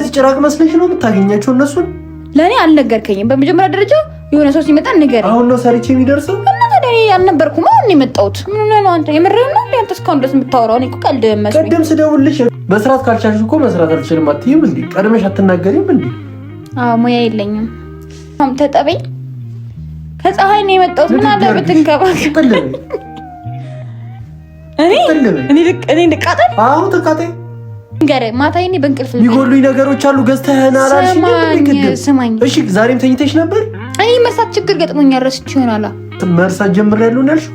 እንደዚህ ጭራቅ መስለሽ ነው የምታገኛቸው እነሱን? ለኔ አልነገርከኝም። በመጀመሪያ ደረጃ የሆነ ሰው ሲመጣ ንገረኝ። አሁን ነው ሰርቼ የሚደርሰው እና ታዲያ አልነበርኩም። አሁን ነው የመጣሁት። ምን ነው አንተ የምርህን ነው? አንተ እስካሁን ድረስ የምታወራው እኔ እኮ ቀልድ መስሎኝ። ቀደም ስደውልሽ በስርዓት ካልቻልሽ እኮ መስራት አልችልም አትይም እንዴ? ቀድመሽ አትናገሪም እንዴ? አዎ ሙያ የለኝም። ተጠበኝ። ከፀሐይ ነው የመጣሁት። ምን አለ ብትንከባከብ። እኔ ልቃጠል? አዎ ተቃጠይ። ማታ እኔ በእንቅልፍ የሚጎሉኝ ነገሮች አሉ። ገዝተህና አላልሽኝ? ስማኝ እሺ፣ ዛሬም ተኝተሽ ነበር? እኔ መርሳት ችግር ገጥሞኛል። ረስቼ ይሆናል። መርሳት ጀምሬያለሁ ነው ያልሽው?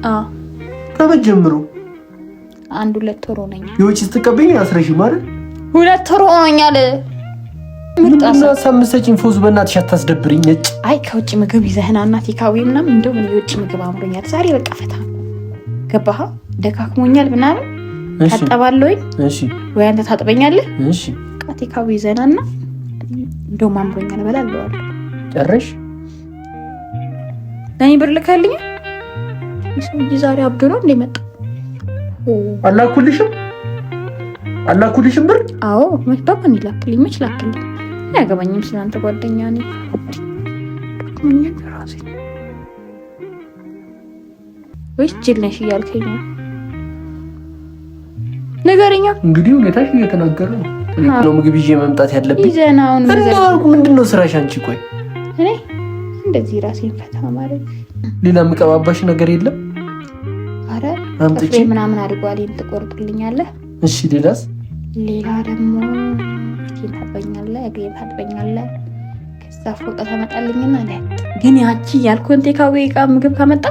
አዎ። ከመቼ ጀምሮ? 1-2 ወር ሆነኛል። የውጭ ስትቀበኝ አስረሽ ማለት 2 ወር ሆነኛል። ምርጣሳ ሳምሰጪኝ ፎዝ በእናትሽ አታስደብሪኝ። እጭ አይ ከውጭ ምግብ ይዘህና እናቴ ካዊ ምናምን እንደው ምን የውጭ ምግብ አምሮኛል ዛሬ። በቃ ፈታ ገባህ? ደካክሞኛል ምናምን ታጠባለሁኝ። እሺ ወይ አንተ ታጥበኛለህ? እሺ ቃቴ ካዊ ይዘናና እንደው አምሮኛል እበላለሁ። ጨረሽ? ለኔ ብር ልከልኝ ይሄ ዛሬ አብዶ ነው እንደመጣ አላኩልሽም ብር? አዎ በማን ይላክልኝ? መች ላክልኝ? አያገባኝም ስለአንተ ጓደኛ ነኝ። ወይስ ጅል ነሽ እያልከኝ ነው? ንገረኛ። እንግዲህ ሁኔታሽ እየተናገረ ነው። ምግብ ይዤ መምጣት ያለብኝ ይዘናውን ምንድነው ስራሽ አንቺ? ቆይ እኔ እንደዚህ ራሴን ፈታ ማለት ሌላ የምቀባባሽ ነገር የለም? አረ አምጥቼ ምናምን አድርጓልኝ ትቆርጥልኛለህ? እሺ ሌላስ? ሌላ ደግሞ ፊቴን ታጥበኛለህ፣ እግሬን ታጥበኛለህ። ከዛ ፎጣ ታመጣልኝና ግን ያቺ ያልኩን ቴካዌ ዕቃ ምግብ ካመጣ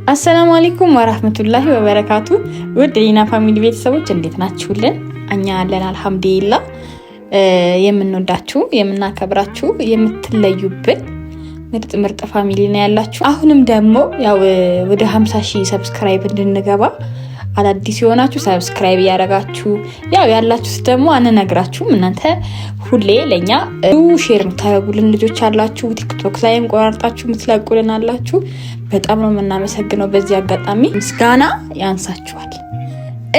አሰላሙ አለይኩም ወራህመቱላሂ ወበረካቱ። ውድ የና ፋሚሊ ቤተሰቦች እንዴት ናችሁልን? እኛ አለን አልሐምዱሊላህ። የምንወዳችሁ የምናከብራችሁ የምትለዩብን ምርጥ ፋሚሊ ነው ያላችሁ። አሁንም ደግሞ ያው ወደ 50,000 ሰብስክራይብ እንድንገባ አዳዲስ የሆናችሁ ሰብስክራይብ ያደረጋችሁ ያው ያላችሁስ ደግሞ አንነግራችሁም። እናንተ ሁሌ ለኛ ሼር የምታደርጉልን ልጆች አላችሁ። ቲክቶክ ላይም ቆራርጣችሁ የምትለቁልን አላችሁ። በጣም ነው የምናመሰግነው። በዚህ አጋጣሚ ምስጋና ያንሳችኋል።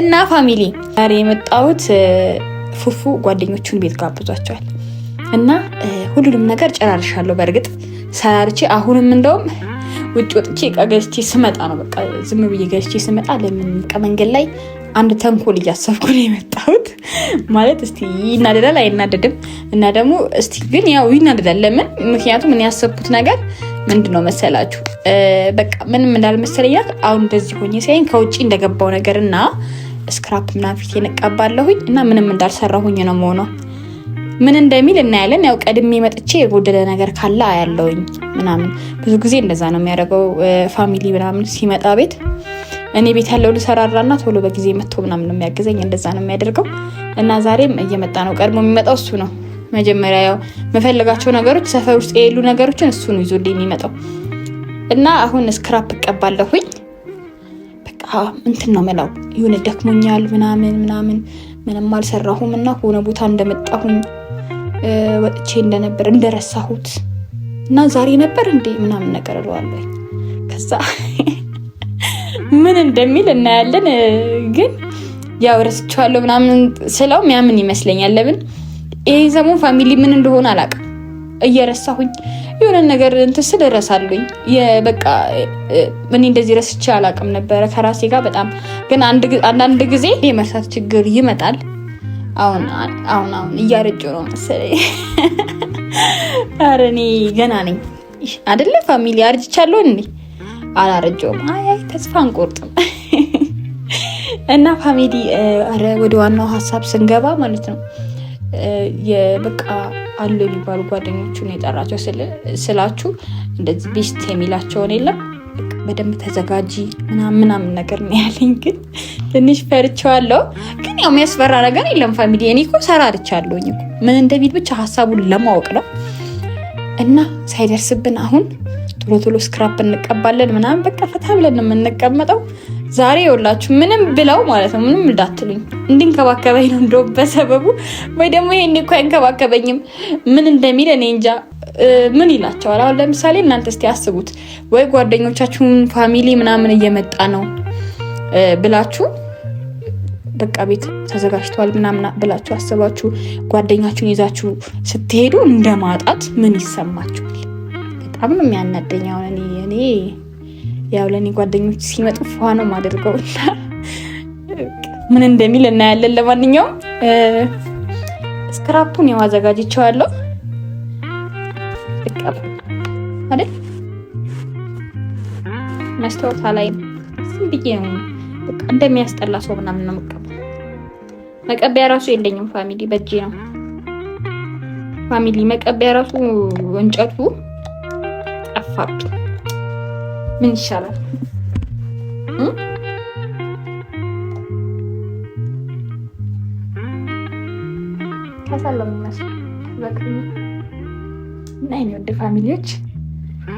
እና ፋሚሊ ዛሬ የመጣሁት ፉፉ ጓደኞቹን ቤት ጋብዟቸዋል እና ሁሉንም ነገር ጨራርሻለሁ። በእርግጥ ሰራርቼ አሁንም እንደውም ውጭ ወጥቼ ዕቃ ገዝቼ ስመጣ ነው በቃ ዝም ብዬ ገዝቼ ስመጣ ለምን መንገድ ላይ አንድ ተንኮል እያሰብኩ ነው የመጣሁት። ማለት እስቲ ይናደዳል አይናደድም? እና ደግሞ እስቲ ግን ያው ይናደዳል። ለምን? ምክንያቱም እኔ ያሰብኩት ነገር ምንድነው መሰላችሁ? በቃ ምንም እንዳልመሰለኝ አሁን እንደዚህ ሆኜ ሳይን ከውጪ እንደገባው ነገርና ስክራፕ ምናምን ፊት የነቃባለሁኝ እና ምንም እንዳልሰራሁኝ ነው የምሆነው። ምን እንደሚል እናያለን። ያው ቀድሜ መጥቼ የጎደለ ነገር ካለ አያለውኝ ምናምን። ብዙ ጊዜ እንደዛ ነው የሚያደርገው ፋሚሊ ምናምን ሲመጣ ቤት። እኔ ቤት ያለው ልሰራራና ቶሎ በጊዜ መጥቶ ምናምን ነው የሚያግዘኝ። እንደዛ ነው የሚያደርገው እና ዛሬም እየመጣ ነው። ቀድሞ የሚመጣው እሱ ነው። መጀመሪያ ያው መፈልጋቸው ነገሮች ሰፈር ውስጥ የሌሉ ነገሮችን እሱ ነው ይዞልኝ የሚመጣው እና አሁን ስክራፕ እቀባለሁኝ። በቃ እንትን ነው መላው ይሁን ደክሞኛል ምናምን ምንም አልሰራሁም እና ሆነ ቦታ እንደመጣሁኝ ወጥቼ እንደነበር እንደረሳሁት እና ዛሬ ነበር እንዴ ምናምን ነገር እለዋለሁ። ከዛ ምን እንደሚል እናያለን። ግን ያው ረስቻለሁ ምናምን ስለው ምናምን ይመስለኛል። ለምን ይሄ ሰሞን ፋሚሊ ምን እንደሆነ አላውቅም። እየረሳሁኝ የሆነ ነገር እንትን ስል እረሳለሁኝ። በቃ ምን እንደዚህ ረስቼ አላውቅም ነበር ከራሴ ጋር በጣም። ግን አንዳንድ ጊዜ የመርሳት ችግር ይመጣል። አሁን እያረጀሁ ነው መሰለኝ። ኧረ እኔ ገና ነኝ አይደለ ፋሚሊ? አርጅቻለሁ እንዴ? አላረጀሁም። አይ ተስፋ አንቆርጥም። እና ፋሚሊ አረ ወደ ዋናው ሀሳብ ስንገባ ማለት ነው በቃ አሉ የሚባሉ ጓደኞቹን የጠራቸው ስላችሁ እንደዚህ ቤስት የሚላቸውን የለም በደንብ ተዘጋጂ ምናምን ነገር ነው ያለኝ። ግን ትንሽ ፈርቻለሁ። ግን ያው የሚያስፈራ ነገር የለም ፋሚሊ። እኔ እኮ ሰራርቻለሁኝ እኮ ምን እንደሚል ብቻ ሀሳቡን ለማወቅ ነው። እና ሳይደርስብን አሁን ቶሎ ስክራፕ እንቀባለን ምናምን በቃ ፈታ ብለን ነው የምንቀመጠው። ዛሬ ይኸውላችሁ ምንም ብለው ማለት ነው ምንም እንዳትሉኝ እንድንከባከበኝ ነው እንደው በሰበቡ ወይ ደግሞ ይሄን እኮ አይንከባከበኝም ምን እንደሚል እኔ እንጃ። ምን ይላቸዋል? አሁን ለምሳሌ እናንተ እስቲ አስቡት። ወይ ጓደኞቻችሁን ፋሚሊ ምናምን እየመጣ ነው ብላችሁ በቃ ቤት ተዘጋጅቷል ምናምን ብላችሁ አስባችሁ ጓደኛችሁን ይዛችሁ ስትሄዱ እንደማጣት ምን ይሰማችኋል? በጣም ነው የሚያናደኝ። አሁን እኔ ያው ለእኔ ጓደኞች ሲመጡ ፏ ነው የማደርገው እና ምን እንደሚል እናያለን። ለማንኛውም ስክራፑን ያው አዘጋጅቼዋለሁ አይደል? መስታወት ላይ ዝም ብዬ ነው በቃ እንደሚያስጠላ ሰው ምናምን ነው የምቀባው። መቀቢያ ራሱ የለኝም ፋሚሊ፣ በእጄ ነው ፋሚሊ። መቀቢያ ራሱ እንጨቱ ጠፋብኝ። ምን ይሻላል? ከሰለው የሚመስለው በቃ እና የኔ ወደ ፋሚሊዎች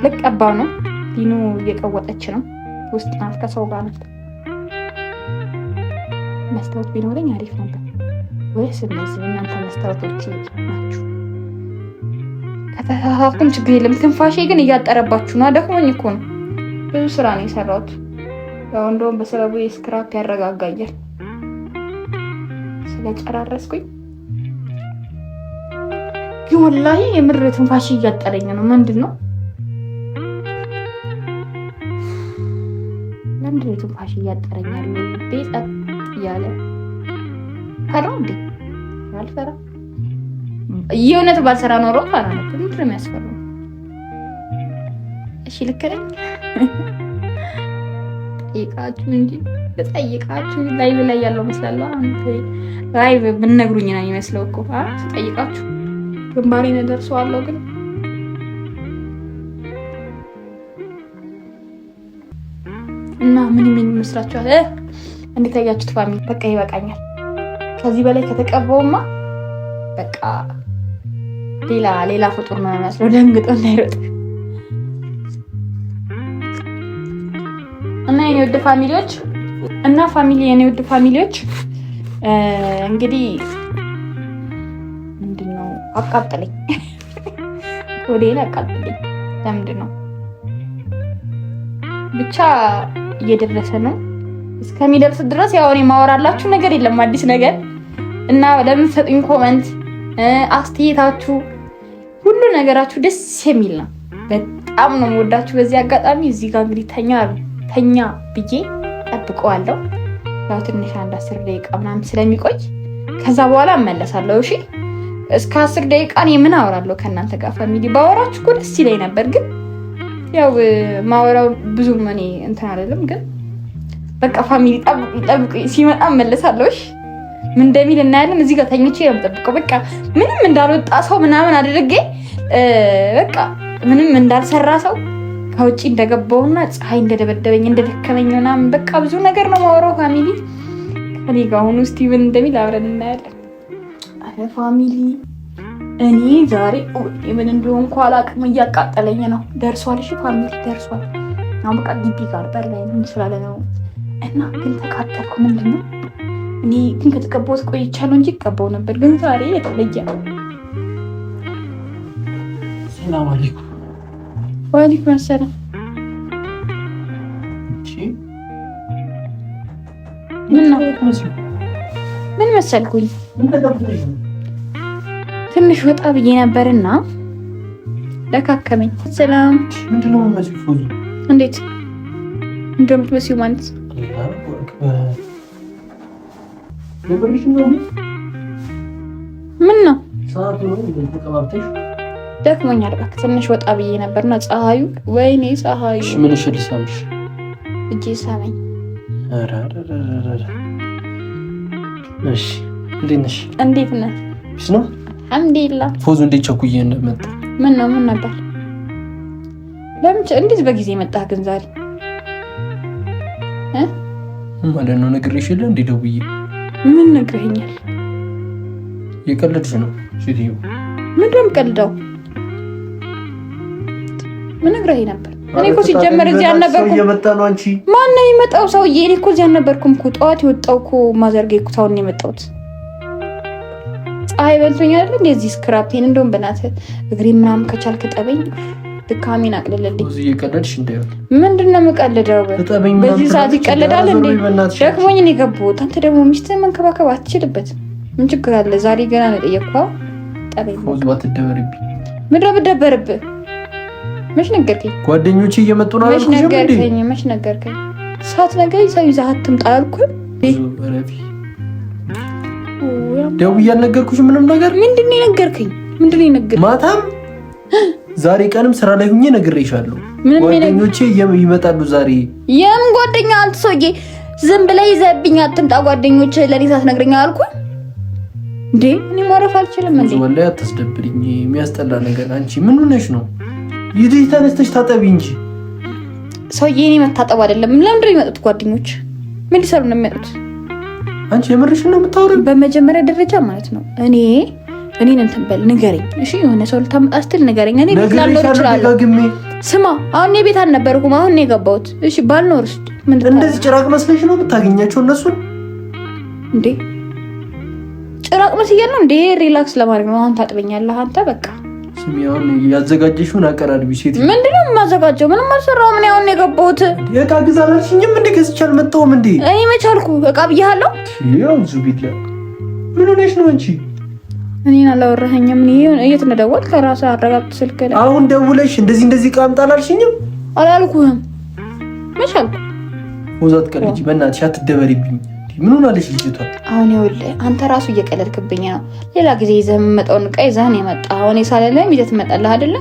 ልቀባው ነው። ዲኑ እየቀወጠች ነው። ውስጥ ናት፣ ከሰው ጋር ናት። መስታወት ቢኖረኝ አሪፍ ነበር። ወይስ እነዚህ እናንተ መስታወቶች ናችሁ? ከተሳሳትኩም ችግር የለም። ትንፋሼ ግን እያጠረባችሁ ነው። ደክሞኝ እኮ ነው። ብዙ ስራ ነው የሰራሁት። ያው እንደውም በሰበቡ የስክራፕ ያረጋጋኛል ስለጨራረስኩኝ። ግን ወላሂ የምር ትንፋሼ እያጠረኝ ነው። ምንድን ነው ትንፋሽ እያጠረኛል? ቤት እያለ ፈራው እንዴ? አልፈራ። የእውነት ባልሰራ ኖሮ ፈራ ነበር። ምንድን ነው የሚያስፈራው? እሺ ልክ ነኝ? ጠይቃችሁ እንጂ ጠይቃችሁ ላይቭ ላይ ያለው መስላለሁ። አንተ ላይቭ ብትነግሩኝ ነው የሚመስለው እኮ ጠይቃችሁ ግንባሬ ነው ደርሰዋለሁ ግን እና ምን ይመስላችኋል? እንዴት አያችሁት ፋሚሊ? በቃ ይበቃኛል። ከዚህ በላይ ከተቀባውማ በቃ ሌላ ፍጡር ነው የሚመስለው። ደንግጦ እንዳይሮጥ እና የኔ ውድ ፋሚሊዎች እንግዲህ ምንድነው አቃጠለኝ፣ ወዴን አቃጠለኝ። ለምንድን ነው ብቻ እየደረሰ ነው። እስከሚደርስ ድረስ ያው እኔ ማወራላችሁ ነገር የለም አዲስ ነገር እና ለምትሰጡኝ ኮመንት፣ አስተያየታችሁ፣ ሁሉ ነገራችሁ ደስ የሚል ነው። በጣም ነው የምወዳችሁ። በዚህ አጋጣሚ እዚህ ጋር እንግዲህ ተኛ ብዬ ጠብቀዋለሁ። ያው ትንሽ 10 ደቂቃ ምናምን ስለሚቆይ ከዛ በኋላ እመለሳለሁ። እሺ እስከ 10 ደቂቃ እኔ ምን አወራለሁ ከእናንተ ጋር ፋሚሊ? ባወራችሁ እኮ ደስ ይለኝ ነበር ግን ያው ማወራው ብዙም እኔ እንትን አይደለም። ግን በቃ ፋሚሊ ጠብቁ፣ ሲመጣ እመለሳለሁ። እሺ ምን እንደሚል እናያለን። እዚህ ጋር ተኝቼ ነው የምጠብቀው። በቃ ምንም እንዳልወጣ ሰው ምናምን አድርጌ በቃ ምንም እንዳልሰራ ሰው ከውጪ እንደገባውና ፀሐይ እንደደበደበኝ እንደደከመኝ ምናምን በቃ ብዙ ነገር ነው ማወራው ፋሚሊ። ከኔ ጋር አሁን ስቲቭን እንደሚል አብረን እናያለን። አረ ፋሚሊ እኔ ዛሬ ምን እንደሆንኩ አላውቅም። እያቃጠለኝ ነው። ደርሷል። እሺ ፋሚሊ ደርሷል። አሁን በቃ ግቢ ጋር በር ላይ ምን ስላለ ነው እና ግን ተቃጠልኩ። ምንድን ነው እኔ ግን ከተቀባሁት ቆይቻለሁ እንጂ ቀባው ነበር። ግን ዛሬ የተለየ ነው። ሰላም አለይኩም። ወአለይኩም ሰላም። ምን መሰልኩኝ ትንሽ ወጣ ብዬ ነበርና ለካከመኝ። ሰላም ምንድነው መስፉ? እንዴት እንደምትመስዩ ማለት ምን ነው? ደክሞኛል። እባክህ ትንሽ ወጣ ብዬ ነበርና ፀሐዩ፣ ወይኔ ፀሐዩ። ምን ልሳምሽ? እጄ ሳመኝ። እሺ እንዴት ነሽ? እንዴት ነህ? እሺ ነው አልሐምዱሊላህ። ፎዙ እንዴት ቸኩዬ እንደመጣ ምን ነበር? ለምን እንዴት በጊዜ መጣህ ግን ዛሬ? ማለት ነው ነግሬሽ የለ እንዴ ደውዬ? ምን ነግረኸኛል? የቀለድሽ ነው ሴትዮ። ምንድን ነው የምቀልደው? ምን ነግረኸኝ ነበር? እኔ እኮ ሲጀመር እዚህ አልነበርኩም። እየመጣ ነው አንቺ። ማን ነው የሚመጣው? ሰውዬ እኔ እኮ እዚህ አልነበርኩም እኮ። ጠዋት የወጣው እኮ ማዘርጌ እኮ ታውን የመጣሁት። ፀሐይ በልቶኛል አይደል? እንደዚህ ስክራፔን እንደውም በእናትህ እግሬ ምናምን ከቻልክ ጠበኝ። ድካሜን አቅልልልኝ። ብዙ እየቀለድሽ እንዳይሆን። ምንድነው የምቀልደው? በዚህ ሰዓት ይቀልዳል እንዴ? ደክሞኝ ነው የገባሁት። አንተ ደግሞ ሚስትህን መንከባከብ አትችልበትም። ምን ችግር አለ? ዛሬ ገና ነው የጠየቅኩህ። ጠበኝ ፎዙ አትደበርብኝ። ምንድን ነው ብትደበርብህ? መች ነገርከኝ? ጓደኞቼ እየመጡ ነው አልኩሽ። መች ነገርከኝ? ሳትነግረኝ ሰው ይዘህ አትምጣ አልኩህ። ደውዬ አልነገርኩሽም ምንም ነገር? ምንድን ነው የነገርከኝ? ማታም ዛሬ ቀንም ስራ ላይ ሁኜ ነግሬሻለሁ። ጓደኞቼ ይመጣሉ ዛሬ። የምን ጓደኛ? አንተ ሰውዬ ዝም ብለህ ይዘህብኝ አትምጣ ጓደኞቼ ለኔ ሳትነግረኝ አልኩህ እንዴ? እኔ ማረፍ አልችልም እንዴ? ወላሂ አታስደብሪኝ። የሚያስጠላ ነገር። አንቺ ምን ሆነሽ ነው? ይሄ ተነስተሽ ታጠቢ እንጂ። ሰውዬ እኔ መታጠብ አይደለም። ለምንድን ነው የሚመጡት ጓደኞች? ምን ሊሰሩ ነው የሚመጡት? አንቺ የምርሽን ነው የምታወሪው? በመጀመሪያ ደረጃ ማለት ነው እኔን እንትን በል ንገረኝ። እሺ የሆነ ሰው ልታመጣ ስትል ንገረኝ። እኔ ቤት ላልኖር እችላለሁ። ስማ አሁን የቤት አልነበርኩም፣ አሁን ነው የገባሁት። እሺ ባልኖርስ ምንድን ነው? እንደዚህ ጭራቅ መስለሽ ነው የምታገኛቸው እነሱን እንዴ? ጭራቅ መስዬ ነው እንዴ? ሪላክስ ለማድረግ ነው። አሁን ታጥበኛለህ አንተ በቃ። ስሚ አሁን ያዘጋጀሽውን አቀራርቢ። ሴት ምንድን ነው የማዘጋጀው? ምንም አልሰራሁም። እኔ አሁን ነው የገባሁት። የዕቃ ግዛ አላልሽኝም እንዴ? ገዝቼ አልመጣሁም እንዴ? እኔ መች አልኩ? ዕቃ ብያለሁ። ያው ዙቢላ ምን ሆነሽ ነው አንቺ? እኔን አላወራኸኝም? ምን የት ነው ደወልክ? ከራስህ አረጋግጥ ስልክ ላይ። አሁን ደውለሽ እንደዚህ ዕቃ አምጣ አላልሽኝም? አላልኩህም። መች አልኩ? ወዛት ቀልጂ በእናትሽ አትደበሪብኝ። ምን ሆናለሽ ልጅቷ? አሁን ይኸውልህ አንተ ራሱ እየቀለድክብኝ ነው። ሌላ ጊዜ ይዘህ የምመጣውን ዕቃ ይዘህ ነው የመጣህ። አሁን የሳለልህም ይዘህ ትመጣለህ አይደለ?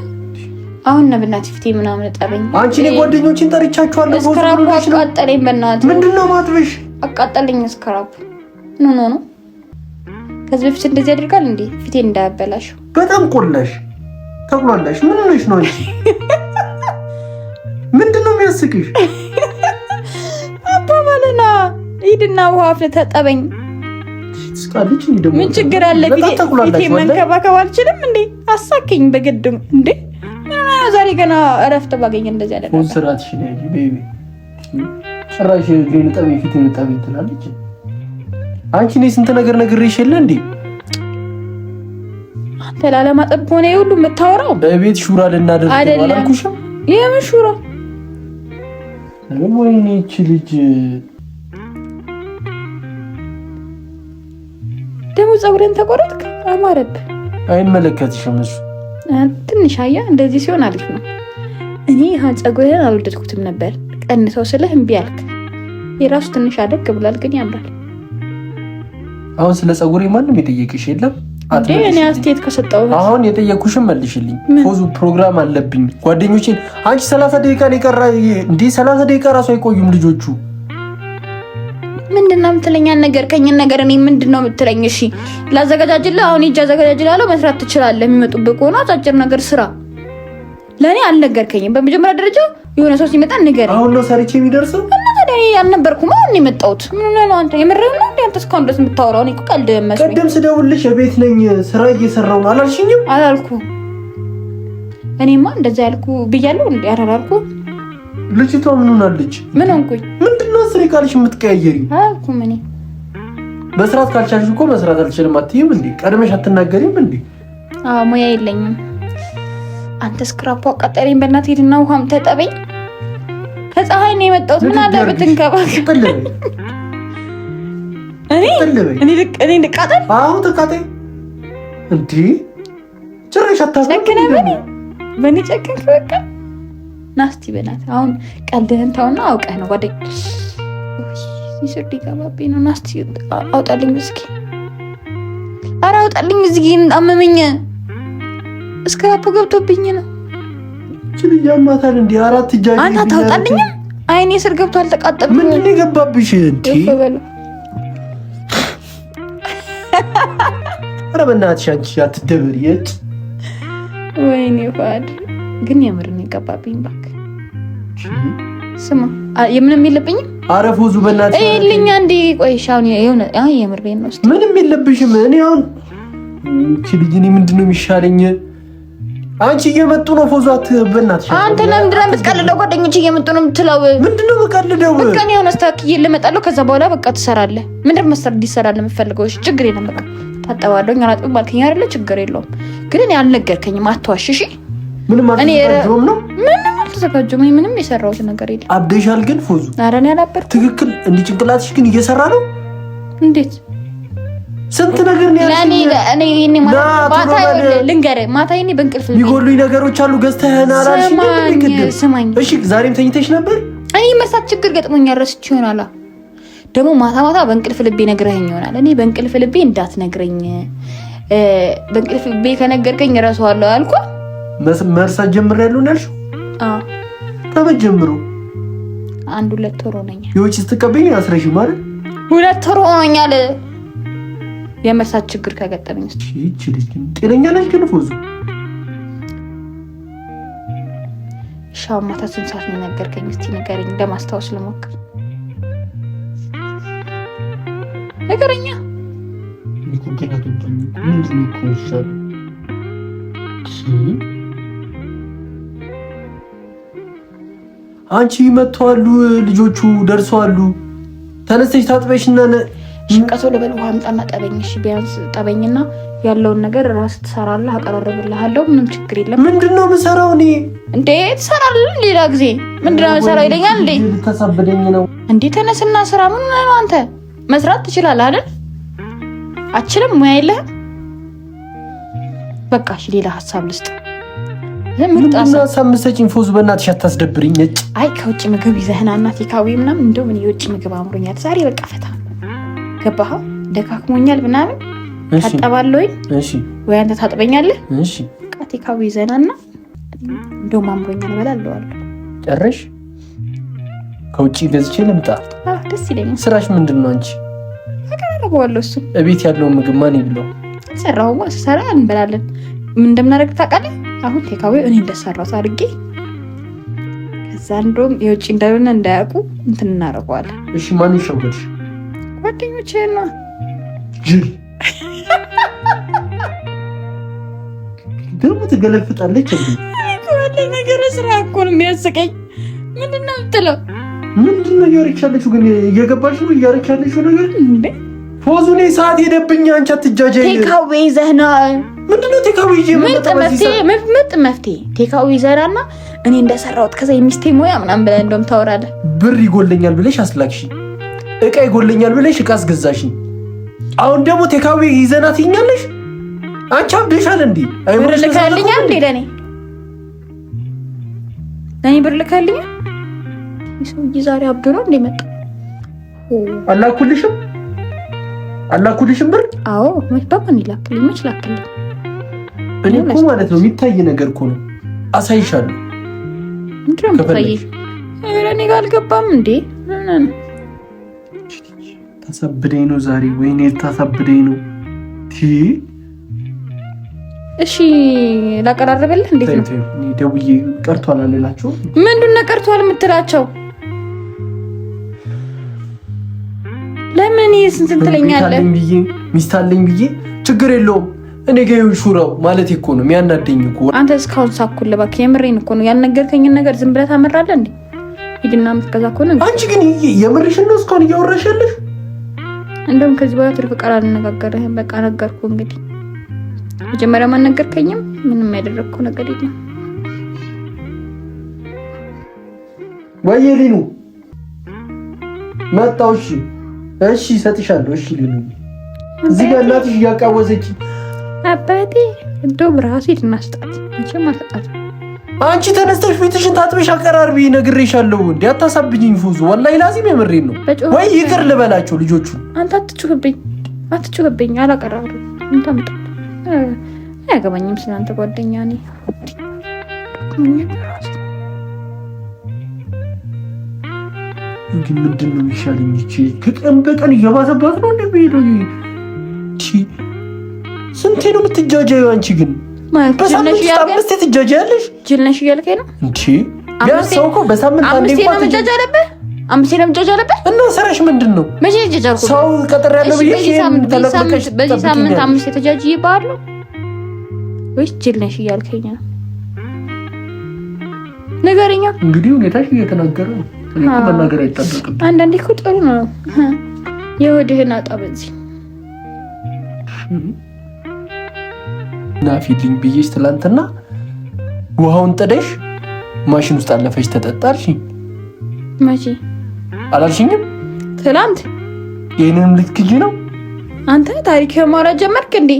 አሁን ነው በእናትህ ፊቴ ምናምን ጠበኝ። አንቺ እኔ ጓደኞችን ጠርቻቸዋለሁ። ስክራፕ አቃጠለኝ። በእናትህ ምንድነው ማጥበሽ? አቃጠለኝ ስክራፕ። ኖ ከዚህ በፊት እንደዚህ ያደርጋል እንዴ? ፊቴን እንዳያበላሽው። በጣም ቆላሽ ተቆላላሽ። ምን ሆነሽ ነው አንቺ? ምንድነው የሚያስቅሽ? አባባለና ሂድና ውሃ አፍልተህ ተጠበኝ። ምን ችግር አለ? ፊቴ መንከባከብ አልችልም እንዴ? አሳከኝ በግድም እንዴ? ዛሬ ገና እረፍት ባገኝ እንደዚህ ያደርጋል። ኮንትራትሽ ነው ቤቢ። ጭራሽ ግሬን ጠበኝ ፊቴን ጠበኝ ትላለች። አንቺ ነኝ ስንት ነገር ነግሬሽ የለ እንዴ? አንተ ላለማጠብ ሆነ ይሁሉ የምታወራው። በቤት ሹራ ልናደርግ አላልኩሽም? የምን ሹራ? ወይኔ እቺ ልጅ ደግሞ ፀጉሬን ተቆረጥክ? አማረብህ። አይመለከትሽም እሱ። ትንሽ አያ እንደዚህ ሲሆን አሪፍ ነው። እኔ ፀጉሬን አልወደድኩትም ነበር። ቀንሰው ስልህ እምቢ አልክ። የራሱ ትንሽ አደግ ብሏል ግን ያምራል። አሁን ስለ ፀጉሬ ማንም የጠየቅሽ የለም? እኔ አስተያየት ከሰጠው አሁን የጠየቅኩሽን መልሽልኝ። ፎዙ ፕሮግራም አለብኝ ጓደኞቼን። አንቺ 30 ደቂቃ ነው የቀረ እንዴ? 30 ደቂቃ ራሱ አይቆዩም ልጆቹ። ምንድነው የምትለኝ? ያልነገርከኝን ነገር እኔ ምንድነው የምትለኝ? እሺ ላዘጋጃጅልህ። አሁን ሂጅ አዘጋጃጅልሃለሁ። መስራት ትችላለህ። የሚመጡብህ ከሆነ አጫጭር ነገር ስራ። ለእኔ አልነገርከኝም። በመጀመሪያ ደረጃ የሆነ ሰው ሲመጣ ንገረኝ። አሁን ነው ሰርቼ የሚደርሰው። እና ታዲያ አልነበርኩም። አሁን የመጣሁት ምን ነው አንተ? የምርህን ነው እንዴ? አንተ እስካሁን ድረስ የምታወራው? እኔ እኮ ቀልድ መስሎኝ። ቀደም ስደውልሽ የቤት ነኝ ስራ እየሰራሁ ነው አላልሽኝም? አላልኩም። እኔማ እንደዛ ያልኩ ብያለሁ እንዴ? አላልኩም። ልጅቷ ምን ሆናለች? ምን ሆንኩኝ? ምንድነው ስሪ ቃልሽ የምትቀያየሪ? አላልኩም። እኔ መስራት ካልቻልሽ እኮ መስራት አልችልም አትይም እንዴ? ቀድመሽ አትናገሪም እንዴ? ሙያ የለኝም። አንተ ስክራፖ አቃጠለኝ። በእናትህ ሂድና ውሃም ተጠበኝ። ከፀሐይ ነው የመጣሁት። ምን አለ ብትንከባከብ። እኔ ልቃጠል? አዎ ተቃጠይ እንዴ? ጭራሽ አታስነክነህ። በእኔ ጨክንክ በቃ። ናስቲ በእናትህ አሁን ቀልድህን ተውና አውቀህ ነው ጓደኛ ሲስር ዲጋባቤ ነው። ናስቲ አውጣልኝ እስኪ። ኧረ አውጣልኝ እስኪ። አመመኝ። እስክራፖ ገብቶብኝ ነው። ችል ያማታል እንዴ? አራት እጃጅ አንተ ታውጣልኝም? አይኔ ስር ገብቶ አልተቃጠልኩም። ምንድን ነው የገባብሽ እንዴ? ኧረ በእናትሽ አንቺ አትደብሪ። የጭ ወይኔ ፋድ ግን የምር ነው የገባብኝ። እባክህ ስማ፣ የምንም የለብኝም። ኧረ ፎዙ በእናትሽ ይልኛ እንዴ። ቆይ ሻውን የሆነ የምር ቤት ነው። ምንም የለብሽም። እኔ አሁን እቺ ልጅ እኔ ምንድነው የሚሻለኝ? አንቺ እየመጡ ነው ፎዟት። በእናትሽ አንተ ለምንድን ነው የምትቀልደው? ጓደኞች እየመጡ ነው የምትለው። ምንድነው የምቀልደው? በቃ እኔ አሁን አስተካክዬ ልመጣለሁ። ከዛ በኋላ በቃ ትሰራለህ። ምንድን መስራት እንዲሰራለህ የምትፈልገው? እሺ ችግር የለም። በቃ ታጠባለሁ። አላጥብም አልከኝ አይደለ? ችግር የለውም። ግን እኔ አልነገርከኝም። አትዋሽ እሺ። ምንም አልተዘጋጀሁም ነው። ምንም አልተዘጋጀሁም። ምንም የሰራሁት ነገር የለም። አብደሻል ግን ፎዙ። ኧረ እኔ አላበድኩም። ትክክል እንዲህ ጭንቅላትሽ ግን እየሰራ ነው። እንዴት ስንት ነገር ነው ያለኝ። እኔ ማታ ልንገርህ፣ ማታ እኔ በእንቅልፍ የሚጎሉኝ ነገሮች አሉ። ገዝተህና አላልሽኝ? ስማኝ እሺ፣ ዛሬም ተኝተሽ ነበር? እኔ መሳት ችግር ገጥሞኛል፣ ረስቼ ይሆናል። ደግሞ ማታ በእንቅልፍ ልቤ ነግረኸኝ ይሆናል። እኔ በእንቅልፍ ልቤ እንዳትነግረኝ፣ በእንቅልፍ ልቤ ከነገርከኝ እረሳዋለሁ አልኩህ። መርሳት ጀምሬያለሁ ነው ያልሽው? አዎ። ተመጀምሩ 1-2 ወር ሆነኛል። የውጭ ስትቀበኝ አስረሽ ማለት 2 ወር ሆነኛል። የመርሳት ችግር ከገጠመኝ እስቲ እቺ ልጅ ግን ጤነኛ ነሽ? ግን ፎዙ ሻው ማታ ስንት ሰዓት ነው ነገርከኝ? እስቲ ንገረኝ፣ ለማስታወስ ልሞክር። ነገረኛ አንቺ መጥተዋሉ፣ ልጆቹ ደርሰዋሉ። ተነስተሽ ታጥበሽና ሽንቀሶ ለበል ውሃ አምጣና ጠበኝ። እሺ ቢያንስ ጠበኝና ያለውን ነገር ራስ ትሰራለህ፣ አቀራረብልሃለሁ። ምንም ችግር የለም። ምንድነው የምሰራው እኔ? እንዴ ትሰራለህ? ሌላ ጊዜ ምንድነው የምሰራው ይለኛል እንዴ? ልታሳብደኝ ነው እንዴ? ተነስና ስራ። ምን ነው አንተ መስራት ትችላለህ አይደል? አችልም ሙያ የለህም። በቃ እሺ ሌላ ሀሳብ ልስጥ። ምንድነው ሀሳብ የምትሰጪኝ? ፎዙ በእናትሽ አታስደብሪኝ። እጭ አይ ከውጭ ምግብ ይዘህና እናቴ ካዊ ምናምን እንደው ምን የውጭ ምግብ አምሮኛል ዛሬ። በቃ ፈታ ገባህ? ደካክሞኛል ምናምን ታጠባለህ? እሺ ወይ አንተ ታጥበኛለህ? እሺ ቃቴ ካዊ ይዘህና እንደው አምሮኛል እበላለሁ። ጨረሽ? ከውጭ ገዝቼ ልምጣ? ደስ ይለኛል። ስራሽ ምንድነው አንቺ? አቀራረበዋለሁ። እሱ እቤት ያለውን ምግብ ማን ይብለው? ሰራውማ ሰራ እንበላለን። ምን እንደምናደርግ ታውቃለህ? አሁን ቴካዌ እኔ እንደሰራሁት አድርጌ ከዛ እንደውም የውጭ እንዳይሆነ እንዳያውቁ እንትን እናደርገዋለን። እሺ ማን ይሸወድሽ? ጓደኞቼ ነው። ጅል ደግሞ ትገለፍጣለች እንዴ? ወደ ነገር ስራ እኮ ነው የሚያስቀኝ። ምንድነው የምትለው? ምንድነው እያረቻለችው? ግን እየገባሽ ነው እያረቻለችው ነገር እንዴ? ፎዙኔ ሰዓት ሄደብኝ። አንቺ አትጃጃይ። ቴካዌ ይዘህና ምንድነው ቴካዌ ይዤ ምርጥ መፍትሄ ቴካዌ ይዘህና እኔ እንደሰራሁት ከዛ የሚስቴ ሙያ ምናምን ብለህ እንደውም ታወራለህ። ብር ይጎለኛል ብለሽ አስላክሽኝ፣ እቃ ይጎለኛል ብለሽ እቃ አስገዛሽኝ። አሁን ደግሞ ቴካዌ ይዘና ትይኛለሽ። አንቺ አብደሻል እንዴ? ብር ልከልኛል እንዴ? ለኔ ብር ልከልኛል? ይሰውዬ ዛሬ አብዶ ነው እንዴ መጣ? አላኩልሽም ብር? አዎ በማን ይላክልኝ? መች ላክልኝ? እኔ እኮ ማለት ነው የሚታይ ነገር እኮ ነው። አሳይሻለሁ። ምንድነው የምታሳይሽ? እኔ ጋር አልገባም እንዴ? ታሳብደኝ ነው ዛሬ። ወይኔ ታሳብደኝ ነው። እሺ ላቀራረብልህ። እንዴት ነው? ደውዬ ቀርቷል አልላቸው። ምንድነው ቀርቷል የምትላቸው? ለምን ስንት ትለኛለህ? ሚስት አለኝ ብዬ ችግር የለውም እኔ ጋር ሹራው ማለት እኮ ነው የሚያናደኝ እኮ። አንተ እስካሁን ሳኩል እባክህ፣ የምሬን እኮ ነው። ያልነገርከኝን ነገር ዝም ብለህ ታመራለህ እንዴ? ሂድና የምትገዛ እኮ ነው። አንቺ ግን የምርሽን ነው እስካሁን እያወራሽ ያለሽ? እንደውም ከዚህ በኋላ ትርፍ ቃል አልነጋገርህም። በቃ ነገርኩህ። እንግዲህ መጀመሪያ ማን ነገርከኝም? ምንም ያደረግኩ ነገር የለም። ወይ ሊኑ መጣው። እሺ እሰጥሻለሁ። እሺ ሊኑ እዚህ ጋር እናትሽ እያቃወዘች አባቴ እንደውም ራሴ ልናስጣት መቼም አልሰጣት። አንቺ ተነስተሽ ፊትሽን ታጥበሽ አቀራርቢ። ነግሬሻለሁ እንዴ አታሳብጂኝ ፎዙ። ወላሂ ላዚም የምሬን ነው። ወይ ይቅር ልበላቸው ልጆቹ። አንተ አትጩህብኝ። አላቀራሩ እንታምጣ አያገባኝም ስለአንተ ጓደኛ ነኝ። ግን ምንድነው የሚሻለኝ? እቺ ከቀን በቀን እየባሰባት ነው እንደሚሄደው። ስንቴ ነው የምትጃጃዩ አንቺ? ግን በሳምንት 5 ትጃጃያለሽ። ጅል ነሽ እያልከኝ ነው እንዴ? ቢያንስ ሰው እኮ በሳምንት አንዴ እንኳን ትጃጃለበት። 5 ነው የምትጃጃለበት። እና ስራሽ ምንድነው? መቼ ትጃጃልኩ? ሰው ቀጥር ያለው ብዬሽ በዚህ ሳምንት 5 የተጃጅይ ባሉ ወይስ ጅል ነሽ እያልከኝ ነው? ንገረኛ። እንግዲህ ሁኔታሽ እየተናገረ ነው። እኔ እኮ መናገር አይጠበቅብኝ። አንዳንዴ እኮ ጥሩ ነው የወድህን አጣ በዚህ ናፊልኝ ብዬሽ ትላንትና ውሃውን ጥደሽ ማሽን ውስጥ አለፈሽ ተጠጣልሽ። መቼ አላልሽኝም? ትላንት። ይሄንንም ልትክጂ ነው አንተ? ታሪክ ማውራት ጀመርክ እንዴ?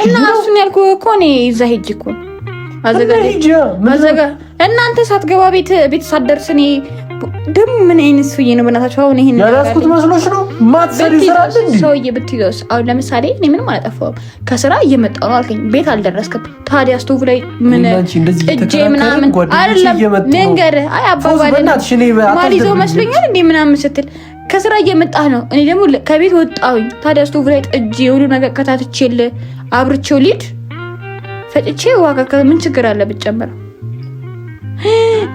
እና እሱን ያልኩህ እኮ እኔ እዛ ሄጅ እኮ አዘጋ እናንተ ሳትገባ ቤት ሳትደርስ እኔ ደግሞ ምን አይነት ሰውዬ ነው በእናታችሁ? አሁን ይሄን ያላስኩት መስሎሽ ነው? ማትሰሪ ስራ እንዴ? ሰውዬ ብትይዘውስ? አሁን ለምሳሌ እኔ ምንም አላጠፋሁም። ከስራ እየመጣሁ ነው አልከኝ፣ ቤት አልደረስክም። ታዲያ ስቶቭ ላይ ምን እጄ ምናምን አይደለም ልንገርህ። አይ አባባል ማሊዞ መስሎኛል እንዴ ምናምን ስትል ከስራ እየመጣህ ነው። እኔ ደግሞ ከቤት ወጣሁኝ። ታዲያ ስቶቭ ላይ እጄ ሁሉ ነገር ከታትቼልህ አብርቼው ሊድ ፈጭቼ ዋጋ ምን ችግር አለ ብትጨምረው?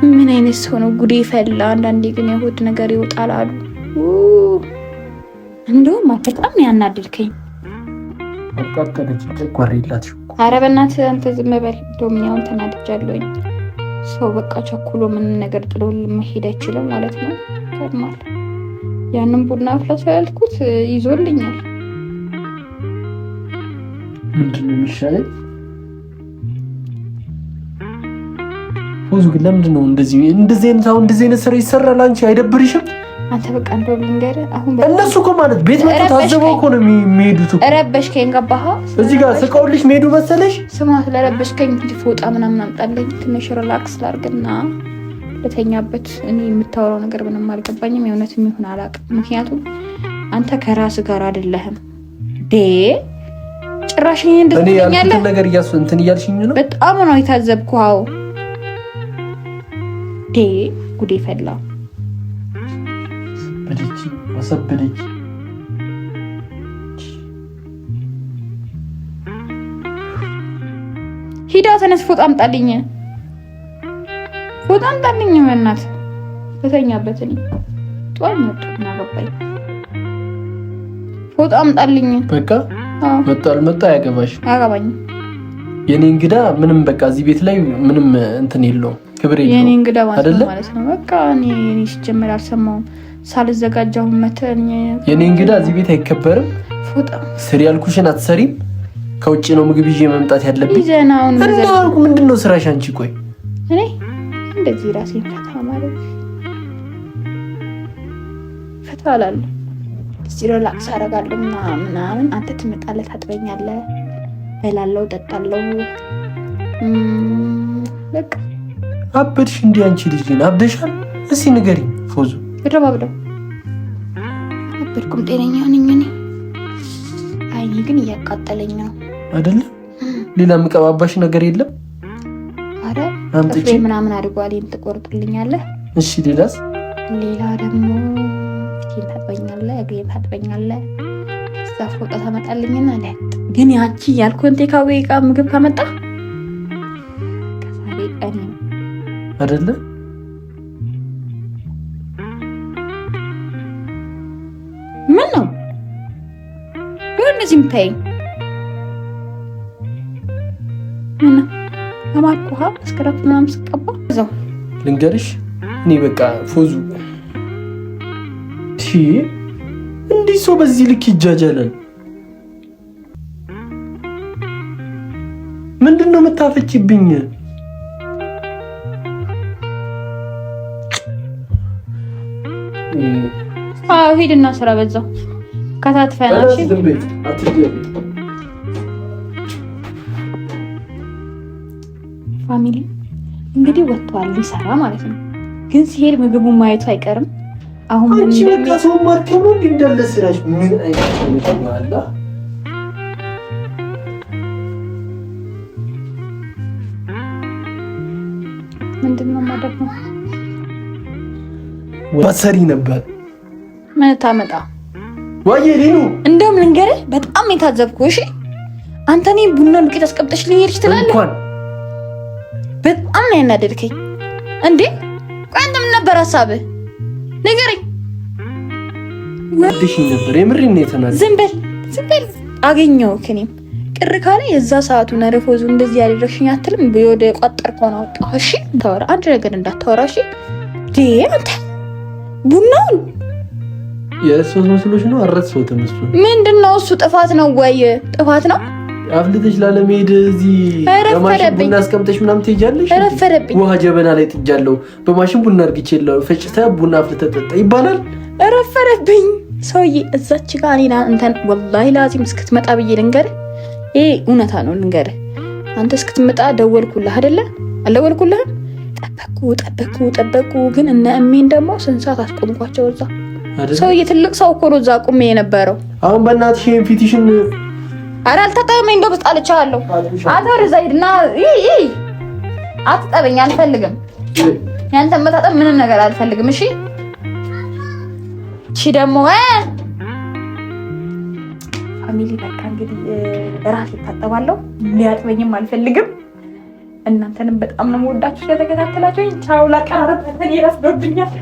ምን አይነት ሰው ነው? ጉዴ ፈላ። አንዳንዴ ግን የሆድ ነገር ይወጣል አሉ። እንደውም በጣም ያናድልከኝ። ኧረ በእናትህ አንተ ዝም በል። እንደውም ያው ተናድጃለሁኝ። ሰው በቃ ቸኩሎ ምን ነገር ጥሎ መሄድ አይችልም ማለት ነው። ከርማል ያንን ቡና አፍላሽ ያልኩት ይዞልኛል። ምንድን ነው የሚሻለው? ብዙ ግን ለምንድን ነው እንደዚህ አይነት ስራ ይሰራል? አንቺ አይደብርሽም? አንተ በቃ እንደው ልንገርህ፣ አሁን እነሱ እኮ ማለት ቤት መጥተው ታዘበው እኮ ነው የሚሄዱት። ረበሽከኝ። ገባህ? እዚህ ጋር ስቀውልሽ መሄዱ መሰለሽ? ስማ፣ ስለረበሽከኝ ፎጣ ምናምን አምጣልኝ፣ ትንሽ ሪላክስ ላድርግና ልተኛበት። እኔ የምታወራው ነገር ምንም አልገባኝም። የእውነት የሚሆን አላውቅም። ምክንያቱም አንተ ከራስህ ጋር አይደለህም። ጭራሽ እኔ ያልኩትን ነገር እንትን እያልሽኝ ነው። በጣም ነው የታዘብኩህ። ጉዴ ፈላ። አሰበደች። ሂዳ ተነስ፣ ፎጣ አምጣልኝ፣ ፎጣ አምጣልኝ። በእናትህ በተኛበት እኔ ጧል መጡ እና ገባኝ። ፎጣ አምጣልኝ። በቃ መጣ አልመጣ አያገባኝም። የኔ እንግዳ ምንም በቃ እዚህ ቤት ላይ ምንም እንትን የለውም፣ ክብር የለውም። የኔ እንግዳ ማለት ነው። በቃ እኔ ሲጀመር አልሰማሁም። ሳልዘጋጃው መተኝ። የኔ እንግዳ እዚህ ቤት አይከበርም። ፎጣ ስሪ ያልኩሽን አትሰሪም። ከውጭ ነው ምግብ ይዤ መምጣት ያለብኝ። ይዘናውን እንደው ምንድነው ስራሽ አንቺ? ቆይ እኔ እንደዚህ ራሴን ፈታ ማለት ፈታ አላለሁ። እዚህ ሪላክስ አደርጋለሁ ምናምን። አንተ ትመጣለህ፣ ታጥበኛለህ፣ በላለሁ፣ ጠጣለሁ። በቃ አበድሽ እንዴ አንቺ ልጅ ግን አብደሻል። እስኪ ንገሪኝ ፎዙ። ብለው አበድኩም፣ ጤነኛ ነኝ እኔ። አይኔ ግን እያቃጠለኝ ነው አይደለም? ሌላ የምቀባባሽ ነገር የለም? አረ ጥፍሬ ምናምን አድርጓል። ትቆርጥልኛለህ? እሺ ሌላስ? ሌላ ደግሞ ፊቴን ታጥበኛለህ፣ እግሬን ታጥበኛለህ። እዛ ፎጣ ታመጣልኝና ለጥ ግን ያቺ ያልኩን ቴካዌ ዕቃ ምግብ ካመጣ ከዛሬ ቀን አይደለ? ምን ነው እንደዚህ የምታየኝ? ምን አማርኩሃ? እስከራፍ ምናምን ስቀባ እዛው ልንገርሽ። እኔ በቃ ፎዙ እንዲህ ሰው በዚህ ልክ ይጃጃላል? ምንድን ነው የምታፈጭብኝ? ሂድና ስራ በዛው ከታትፈናሽ። ፋሚሊ እንግዲህ ወጥቷል ሊሰራ ማለት ነው። ግን ሲሄድ ምግቡን ማየቱ አይቀርም። አሁን አንቺ በቃ ሰው ማርክ ነው እንዳለ ስራሽ። ምን አይነት ነው አላ? ምንድነው ማደረግ? ወሰሪ ነበር ምን ታመጣ ወይ ሊኑ? እንደውም ልንገርህ በጣም የታዘብኩህ። እሺ አንተ እኔ ቡና ዱቄት አስቀምጠሽ ልሄድሽ ትላለህ። እንኳን በጣም ነው ያናደድከኝ እንዴ። ቆይ አንተ ምን ነበር ሀሳብህ? ንገረኝ። ወድሽ ነበር የምሬን ነው የተናደድኩት። ዝም በል አገኘሁህ። እኔም ቅር ካለ የዛ ሰዓቱ ነረፎዙ እንደዚህ ያደረግሽኝ አትልም? ወደ ቋጠርከው ነው አወጣሁ። እሺ ታወራ አንድ ነገር እንዳታወራ እሺ። አንተ ቡናውን የሶስት መስሎሽ ነው? አረሰው ተመስሎ ምንድነው እሱ? ጥፋት ነው ወይ? ጥፋት ነው አፍልተሽ ላለመሄድ እዚህ በማሽን ቡና አስቀምጠሽ ምናምን ትሄጃለሽ። ውሃ ጀበና ላይ ጥጃለሁ፣ በማሽን ቡና አድርግቼለሁ፣ ፈጭተህ ቡና አፍልተህ ጠጣ ይባላል። ረፈረብኝ ሰውዬ። እዛች ጋር እኔና እንትን ወላሂ ላዚም እስክትመጣ ብዬ ልንገርህ፣ ይሄ እውነታ ነው ልንገርህ። አንተ እስክትመጣ ደወልኩልህ አይደለ? አልደወልኩልህም? ጠበቁ። ግን እነ እሜን ደግሞ ስንት ሰዓት አስቆምኳቸው እዛ። ሰውዬ ትልቅ ሰው እኮ ነው እዛ ቁሜ የነበረው። አሁን በእናትሽ ፊትሽን ኧረ አልታጠበም። እንደው ብጣልቻለሁ። አተር ዘይድና አትጠበኝ፣ አልፈልግም። ያንተ መታጠብ ምንም ነገር አልፈልግም። እሺ ደግሞ ፋሚሊ በቃ እንግዲህ ራስ እታጠባለሁ። ሊያጥበኝም አልፈልግም። እናንተንም በጣም ነው የምወዳችሁ ስለተከታተላችሁኝ። ቻው። ላቀረበ ተኔ ረፍዶብኛል።